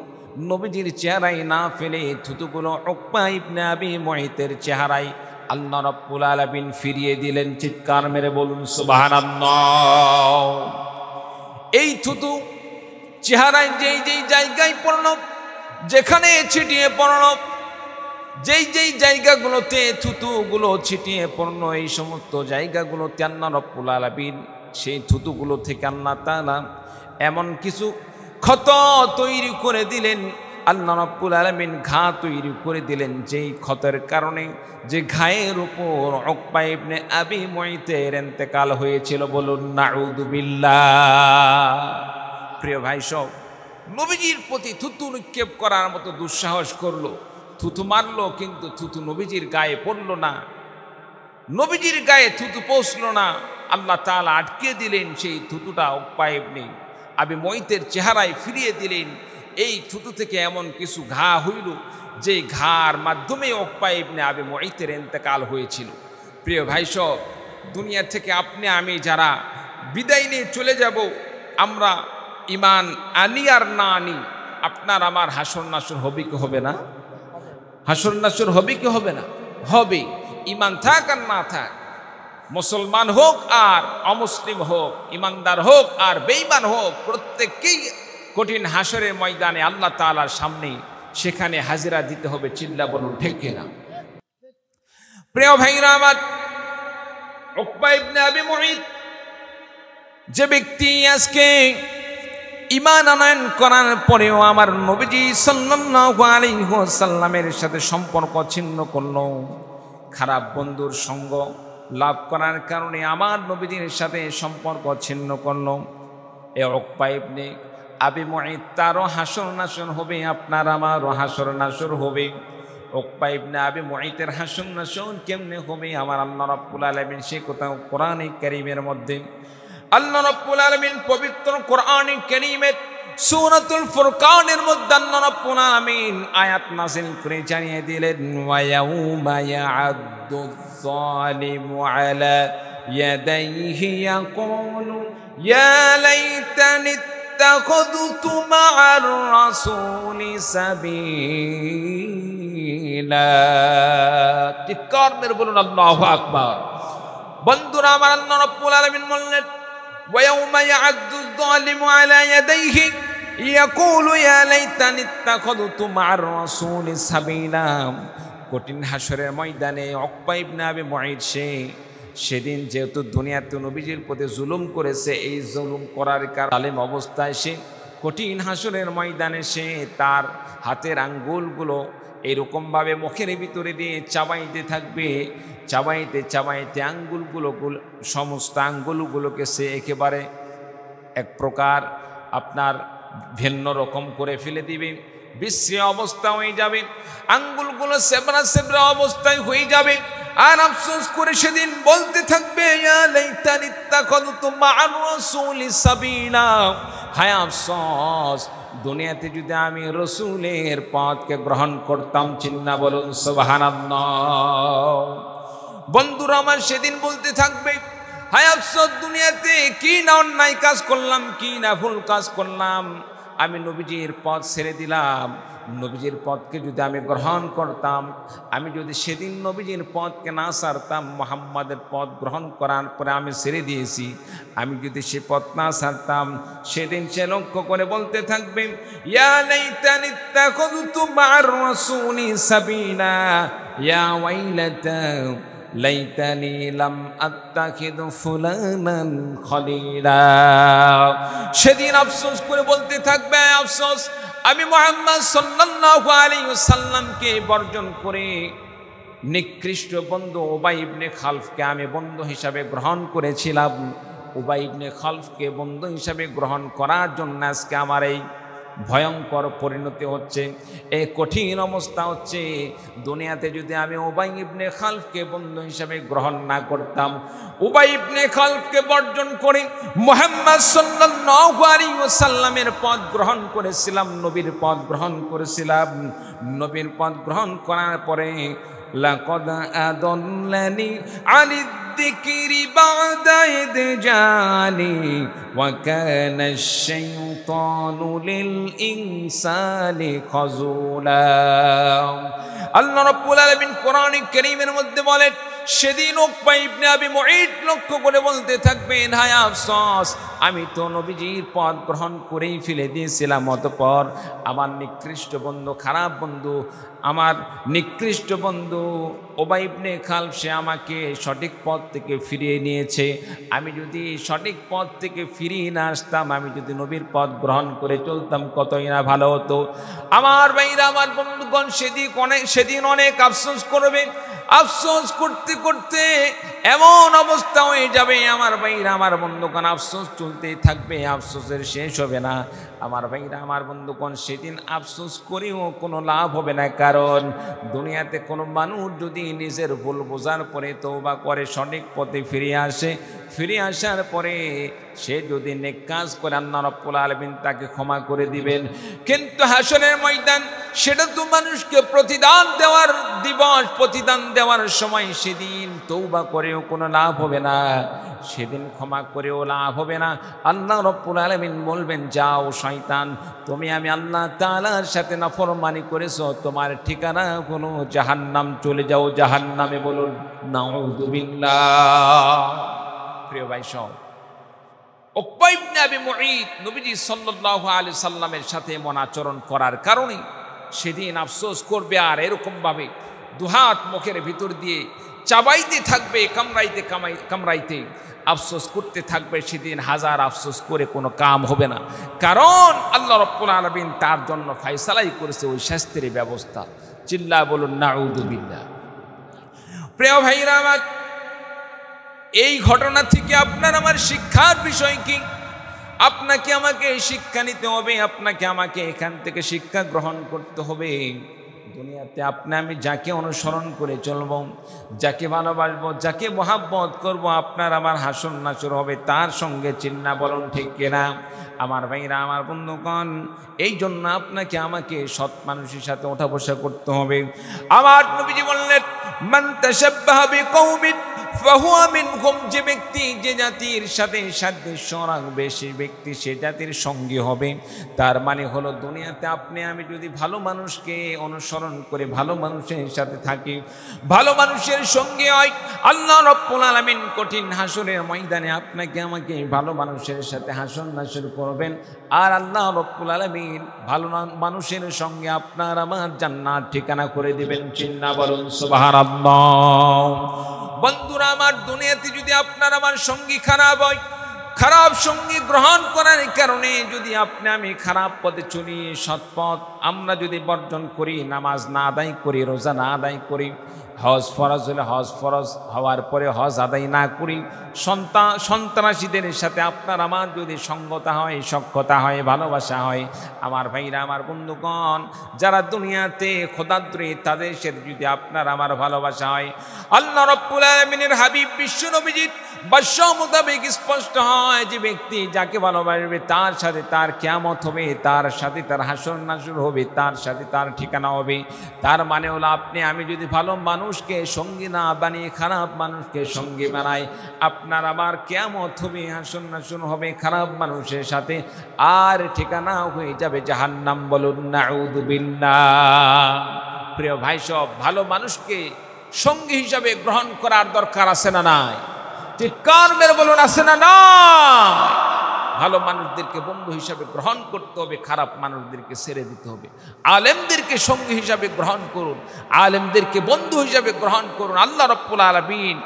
নবীজির চেহারায় না ফেলে থুতুগুলো উকবা ইবনে আবি মুঈতের চেহারায় আল্লাহ রাব্বুল আলামিন ফিরিয়ে দিলেন। চিৎকার মেরে বলুন সুবহানাল্লাহ। এই থুতু চেহারায় যেই যেই জায়গায় পড়ল, যেখানে ছিটিয়ে পড়ল, যেই যেই জায়গাগুলোতে থুতুগুলো ছিটিয়ে পড়ল, এই সমস্ত জায়গাগুলোতে আল্লাহ রাব্বুল আলামিন সেই থুতুগুলো থেকে আল্লাহ তাআলা এমন কিছু ক্ষত তৈরি করে দিলেন, আল্লাহ রাব্বুল আলামিন ঘা তৈরি করে দিলেন, যেই ক্ষতের কারণে, যে ঘায়ের উপর উকবা ইবনে আবি মুঈতের ইন্তেকাল হয়েছিল। বলুন নাউযু বিল্লাহ। প্রিয় ভাই সব, নবীজির প্রতি থুতু নিক্ষেপ করার মতো দুঃসাহস করলো, থুতু মারলো, কিন্তু থুতু নবীজির গায়ে পড়ল না, নবীজির গায়ে থুতু পৌঁছলো না। আল্লাহ তাআলা আটকে দিলেন, সেই থুতুটা উকবা ইবনে আবি মুঈতের চেহারায় ফিরিয়ে দিলেন। এই থুতু থেকে এমন কিছু ঘা হইল, যে ঘার মাধ্যমে উকবা ইবনে আবি মুঈতের ইন্তেকাল হয়েছিল। প্রিয় ভাই সব, দুনিয়া থেকে আপনি আমি যারা বিদায় নিয়ে চলে যাব, আমরা ইমান আনি আর না আনি, আপনার আমার হাসর নাসর হবে কি হবে না? হাসর নাসর হবে কি হবে না? হবে। ইমান থাক আর না থাক, মুসলমান হোক আর অমুসলিম হোক, ইমানদার হোক আর বেঈমান হোক, প্রত্যেককেই কঠিন হাসরের ময়দানে আল্লাহ তাআলার সামনে সেখানে হাজিরা দিতে হবে। চিল্লা বলুন ঠিক কিনা? প্রিয় ভাইরা আমার, উকবা ইবনে আবি মুঈত যে ব্যক্তি আজকে ঈমান আনয়ন করার পরেও আমার নবীজি সাল্লাল্লাহু আলাইহি ওয়াসাল্লামের সাথে সম্পর্ক ছিন্ন করল, খারাপ বন্ধুর সঙ্গ লাভ করার কারণে আমার নবীজির সাথে সম্পর্ক ছিন্ন করল, এ উকবা ইবনে আবি মুঈত তারও হাসর নাসর হবে, আপনার আমারও হাসর নাসর হবে। উকবা ইবনে আবি মুঈতের হাসর নাসর কেমনে হবে? আমার আল্লাহ রাব্বুল আলামিন সে কথা কোরআনে কারীমের মধ্যে, আল্লাহ রাব্বুল আলামিন পবিত্র কোরআনে কারীমের সূরাতুল ফুরকানের মধ্যে আল্লাহ রাব্বুল আলামিন আয়াত নাযিল করে জানিয়ে দিলেন, ওয়া ইয়াউমা ইয়া'আদ্দুয যালিমু আলা ইয়াদাইহি ইয়াকুলু ইয়া লাইতানি ইত্তাখাযতু মা'আর রাসূলি সাবিলা। চিৎকার মেরে বলুন আল্লাহু আকবার। বন্ধুরা আমার, আল্লাহ রাব্বুল আলামিন বললেন, ويوم يعض الظالم على يديه يقول يا ليتني اتخذت مع الرسول سبيلا। কঠিন হাসরের ময়দানে উকবা ইবনে আবি মুঈত সেদিন যেহেতু দুনিয়াতে নবীজির প্রতি জুলুম করেছে, এই জুলুম করার কারণে জালেম অবস্থায় সে কঠিন হাসরের ময়দানে সে তার হাতের আঙ্গুলগুলো এরকমভাবে মুখের ভিতরে দিয়ে চাবাইতে থাকবে, চাবাইতে চাবাইতে সমস্ত আঙ্গুলগুলোকে সে একেবারে এক প্রকার আপনার ভিন্ন রকম করে ফেলে দিবে, বিশ্রী অবস্থা হয়ে যাবে, আঙ্গুলগুলো সেবরা সেবরা অবস্থায় হয়ে যাবে। আর আফসোস করে সেদিন বলতে থাকবে ইয়া লাইতানি ইত্তাখাযতু মা'আর রাসূলি সাবিলা, হায় আফসোস দুনিয়াতে যদি আমি রসুলের পথকে গ্রহণ করতাম। চিন্না বলুন সুবহানাল্লাহ। বন্ধুরা আমার সেদিন বলতে থাকবে হায় আফসোস দুনিয়াতে কি না অন্যায় কাজ করলাম, কি না ভুল কাজ করলাম, আমি নবীজির পথ ছেড়ে দিলাম। নবীজির পথকে যদি আমি গ্রহণ করতাম, আমি যদি সেদিন নবীজির পথকে না ছাড়তাম, মুহাম্মাদের পথ গ্রহণ করার পরে আমি ছেড়ে দিয়েছি, আমি যদি সে পথ না ছাড়তাম, সেদিন সে লক্ষ্য করে বলতে থাকবে ইয়া লাইতানি ইত্তাখাযতু মা'আর রাসূলি সাবিলা ইয়া ওয়াইলাতা লাইতানি লাম আত্তাখিদ ফুলানান খলিলা। সেদিন আফসোস করে বলতে থাকবে আফসোস আমি মুহাম্মদ সাল্লাল্লাহু আলাইহি ওয়াসাল্লামকে বর্জন করে নিকৃষ্ট বন্ধু উবাই ইবনে খালফকে আমি বন্ধু হিসাবে গ্রহণ করেছিলাম। উবাই ইবনে খালফকে বন্ধু হিসাবে গ্রহণ করার জন্য আজকে আমার এই ভয়ঙ্কর পরিণতি হচ্ছে, এই কঠিন অবস্থা হচ্ছে। দুনিয়াতে যদি আমি উবাই ইবনে খালফকে বন্ধু হিসাবে গ্রহণ না করতাম, উবাই ইবনে খালফকে বর্জন করে মুহাম্মদ সাল্লাল্লাহু আলাইহি ওয়াসাল্লামের পথ গ্রহণ করেছিলাম, নবীর পথ গ্রহণ করেছিলাম। নবীর পথ গ্রহণ করার পরে লাকাদ আদাল্লানি আনিদ যিকরি বা'দা ইয জানি ওয়া কানা আশ-শাইতানু লিল ইনসানি খাযুলা। আল্লাহ রাব্বুল আলামিন কোরআনে কারীমের মধ্যে বলেন সেদিন উকবা ইবনে আবি মুঈত লক্ষ্য করে বলতে থাকবেন হায় আফসোস আমি তো নবীজির পথ গ্রহণ করেই ফেলে দিয়েছিলাম, অতঃপর আমার নিকৃষ্ট বন্ধু, খারাপ বন্ধু, আমার নিকৃষ্ট বন্ধু উবাই ইবনে খালফ সে আমাকে সঠিক পথ থেকে ফিরিয়ে নিয়েছে। আমি যদি সঠিক পথ থেকে ফিরিয়ে না আসতাম, আমি যদি নবীর পথ গ্রহণ করে চলতাম কতই না ভালো হতো। আমার ভাইরা, আমার বন্ধুগণ সেদিন অনেক আফসোস করবে। আফসোস করতে করতে এমন অবস্থা হয়ে যাবে আমার ভাইরা, আমার বন্ধুগণ, আফসোস চলতেই থাকবে, আফসোসের শেষ হবে না। আমার ভাইরা, আমার বন্ধুগণ, সেদিন আফসোস করেও কোনো লাভ হবে না। কারণ দুনিয়াতে কোনো মানুষ যদি নিজের ভুল বোঝার পরে তওবা করে সঠিক পথে ফিরে আসে, ফিরে আসার পরে সে যদি নেক কাজ করে আল্লাহ রাব্বুল আলামিন তাকে ক্ষমা করে দিবেন। কিন্তু হাসরের ময়দান সেটা তো মানুষকে প্রতিদান দেওয়ার দিবস, প্রতিদান দেওয়ার সময়। সেদিন তওবা করেও কোনো লাভ হবে না, সেদিন ক্ষমা করেও লাভ হবে না। আল্লাহ রাব্বুল আলামিন বলবেন যাও শয়তান, তুমি আমি আল্লাহ তাআলার সাথে নাফরমানি করেছো, তোমার ঠিকানা হলো জাহান্নাম, চলে যাও জাহান্নামে। বলুন নাউযুবিল্লাহ। প্রিয় ভাই সব, উকবা ইবনে আবি মুঈত নবীজি সাল্লাল্লাহু আলাইহি সাল্লামের সাথে এমন আচরণ করার কারণে সেদিন আফসোস করবে, আর এরকম ভাবে দুহাত মুখের ভিতর দিয়ে চাবাইতে থাকবে, কামড়াইতে আফসোস করতে থাকবে। সেদিন হাজার আফসোস করে কোনো কাম হবে না, কারণ আল্লাহ রাব্বুল আলামিন তার জন্য ফয়সালাই করেছে ওই শাস্তির ব্যবস্থা। চিল্লা বলুন নাউযুবিল্লাহ। প্রিয় ভাইরা আমার, এই ঘটনা থেকে আপনার আমার শিক্ষার বিষয় কি? আপনাকে আমাকে শিক্ষা নিতে হবে, আপনাকে আমাকে এখান থেকে শিক্ষা গ্রহণ করতে হবে। দুনিয়াতে আপনি আমি যাকে অনুসরণ করে চলব, যাকে ভালোবাসবো, যাকে মহাব্বত করব, আপনার আমার হাসর নাচর হবে তার সঙ্গে। চিন্না বলুন ঠিক কিনা? আমার ভাইরা, আমার বন্ধুগণ, এই জন্য আপনাকে আমাকে সৎ মানুষের সাথে ওঠা বসা করতে হবে। আমার নবীজি বললেন মান তাশাব্বাহা বিকওমিন ফাহুয়া মিনহুম, যে ব্যক্তি যে জাতির সাথে সাদৃশ্য রাখবে সে ব্যক্তি সে জাতির সঙ্গী হবে। তার মানে হলো দুনিয়াতে আপনি আমি যদি ভালো মানুষকে অনুসরণ করে ভালো মানুষের সাথে থাকি, ভালো মানুষের সঙ্গে হয়, আল্লাহ রাব্বুল আলামিন কঠিন হাসরের ময়দানে আপনাকে আমাকে ভালো মানুষের সাথে হাসর নাসর করবেন। আর আল্লাহ রাব্বুল আলামিন ভালো মানুষের সঙ্গে আপনার আমার জান্নাত ঠিকানা করে দিবেন। চিন্না বলুন সুবহানাল্লাহ। বন্ধুরা আমার, দুনিয়াতে যদি আপনার আমার সঙ্গী খারাপ হয়, খারাপ সঙ্গী গ্রহণ করার কারণে যদি আপনি আমি খারাপ পথে চলি, সৎপথ আমরা যদি বর্জন করি, নামাজ না আদায় করি, রোজা না আদায় করি, হজ ফরজ হলে হজ ফরজ হওয়ার পরে হজ আদায় না করি, সন্ত্রাসীদের সাথে আপনার আমার যদি সঙ্গতা হয়, সখ্যতা হয়, ভালোবাসা হয়, আমার ভাইরা আমার বন্ধুগণ যারা দুনিয়াতে খোদাদ্রী তাদের সাথে যদি আপনার আমার ভালোবাসা হয়, আল্লাহ রাব্বুল আলামিনের হাবিব বিশ্ব নবীজির বাদশা মোতাবেক স্পষ্ট হয় যে ব্যক্তি যাকে ভালোবাসবে তার সাথে তার কিয়ামত হবে, তার সাথে তার হাসর নাসর হবে, তার সাথে তার ঠিকানা হবে। তার মানে হলো আপনি আমি যদি ভালো মানুষকে সঙ্গী না বানিয়ে খারাপ মানুষকে সঙ্গী বানাই, আপনার আবার কিয়ামত হবে, হাসর নাসর হবে খারাপ মানুষের সাথে, আর ঠিকানা হয়ে যাবে জাহান্নাম। বলুন নাউযু বিল্লাহ। প্রিয় ভাই, সব ভালো মানুষকে সঙ্গী হিসাবে গ্রহণ করার দরকার আছে না নাই? চিৎকার মেরে বলুন আছে না নাই? ভালো মানুষদেরকে বন্ধু হিসাবে গ্রহণ করতে হবে, খারাপ মানুষদেরকে ছেড়ে দিতে হবে। আলেমদেরকে সঙ্গী হিসাবে গ্রহণ করুন, আলেমদেরকে বন্ধু হিসাবে গ্রহণ করুন। আল্লাহ রাব্বুল আলামিন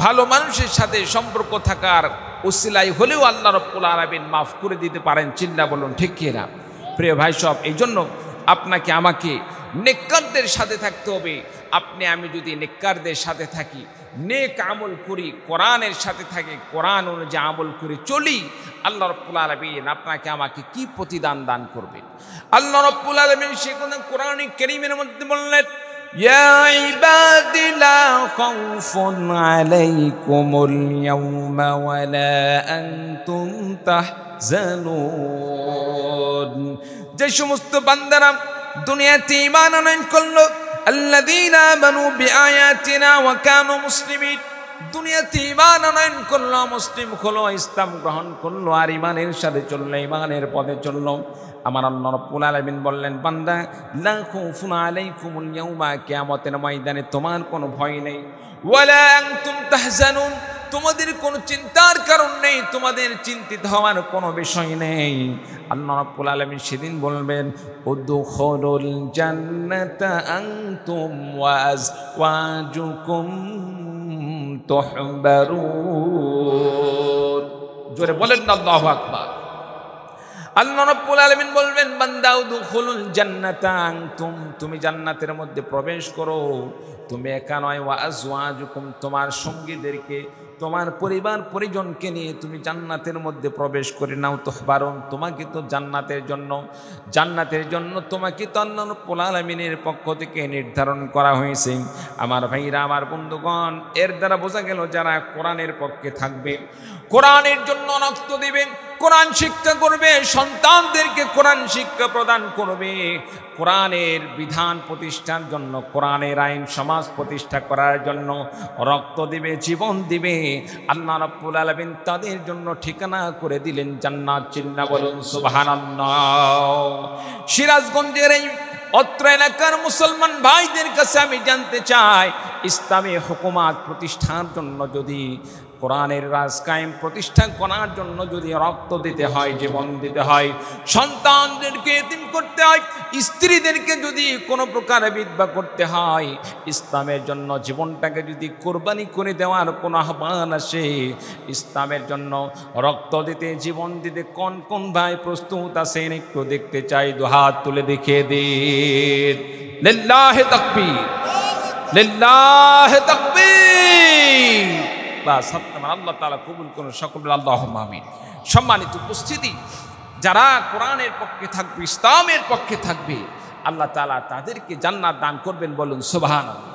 ভালো মানুষের সাথে সম্পর্ক থাকার উসিলাই হলেও আল্লাহ রাব্বুল আলামিন মাফ করে দিতে পারেন। চিল্লা বলুন ঠিক কি না? প্রিয় ভাই সব, এই জন্য আপনাকে আমাকে নেককারদের সাথে থাকতে হবে। আপনি আমি যদি নেককারদের সাথে থাকি, নেক আমল করি, কোরআনের সাথে থাকি, কোরআন অনুযায়ী আমল করে চলি, আল্লাহ রাব্বুল আলামিন আপনাকে আমাকে কি প্রতিদান দান করবেন? আল্লাহ রাব্বুল আলামিন সেখানে কোরআন কারীমের মধ্যে বললেন, ইয়া ইবাদি লা খাউফুন আলাইকুমুল ইয়াওমা ওয়া লা আনতুম তাহজানুন। যে সমস্ত বান্দারা দুনিয়াতে ঈমান আনয়ন করলো, আল্লাযীনা আমানু বিআয়াতিনা ওয়া কানু মুসলিমিন, দুনিয়াতে ঈমান আনয়ন করলো, মুসলিম হলো, ইসলাম গ্রহণ করলো, আর ঈমানের সাথে চললো, ঈমানের পথে চললো, আমার আল্লাহ রাব্বুল আলামিন বললেন, বান্দা লা খাউফুন আলাইকুমুল ইয়াওমা, কিয়ামতের ময়দানে তোমার কোনো ভয় নেই, ওয়ালা আনতুম তাহজানুন, তোমাদের কোনো চিন্তার কারণ নেই, তোমাদের চিন্তিত হওয়ার কোনো বিষয় নেই। আল্লাহ রাব্বুল আলামিন সেদিন বলবেন, উদখুলুল জান্নাতা আনতুম ওয়া আজওয়াজুকুম তুহবারুন। জোরে বলেন না আল্লাহু আকবার। আল্লাহ রাব্বুল আলামিন বলবেন, বান্দা উদখুলুল জান্নাতা আনতুম, তুমি জান্নাতের মধ্যে প্রবেশ করো, তুমি একা নয়, ওয়া আজওয়াজুকুম, তোমার সঙ্গীদেরকে, তোমার পরিবার পরিজনকে নিয়ে তুমি জান্নাতের মধ্যে প্রবেশ করে নাও। তুহবারুন, তোমাকে তো জান্নাতের জন্য তোমাকে তো আল্লাহ রাব্বুল আলামিনের পক্ষ থেকে নির্ধারণ করা হয়েছে। আমার ভাইরা আমার বন্ধুগণ, এর দ্বারা বোঝা গেল যারা কোরআনের পক্ষে থাকবে, কোরআনের জন্য রক্ত দিবে, কোরআন শিক্ষা করবে, সন্তানদেরকে কোরআন শিক্ষা প্রদান করবে, কোরআনের বিধান প্রতিষ্ঠার জন্য, কোরআনের আইন সমাজ প্রতিষ্ঠা করার জন্য রক্ত দিবে, জীবন দিবে, আল্লাহ রাব্বুল আলামিন তাদের জন্য ঠিকানা করে দিলেন জান্নাত। চিল্লা বলুন সুবহানাল্লাহ। সিরাজগঞ্জের এই অত্র এলাকার মুসলমান ভাইদের কাছে আমি জানতে চাই, ইসলামী হুকুমাত প্রতিষ্ঠার জন্য যদি, কোরআনের রাজ কায়েম প্রতিষ্ঠা করার জন্য যদি রক্ত দিতে হয়, জীবন দিতে হয়, সন্তানদেরকে এতিম করতে হয়, স্ত্রীদেরকে যদি কোনো প্রকার বিধবা করতে হয়, ইসলামের জন্য জীবনটাকে যদি কোরবানি করে দেওয়ার কোনো আহ্বান আসে, ইসলামের জন্য রক্ত দিতে, জীবন দিতে কোন কোন ভাই প্রস্তুত আছেন একটু দেখতে চাই, দুহাত তুলে দেখিয়ে দিন। লিল্লাহি তাকবীর, লিল্লাহি তাকবীর। আল্লাহ তাআলা কবুল করুন, সকল আল্লাহুম্মা আমিন। সম্মানিত উপস্থিতি, যারা কোরআনের পক্ষে থাকবে, ইসলামের পক্ষে থাকবে, আল্লাহ তাআলা তাদেরকে জান্নাত দান করবেন। বলুন সুবহানাল্লাহ।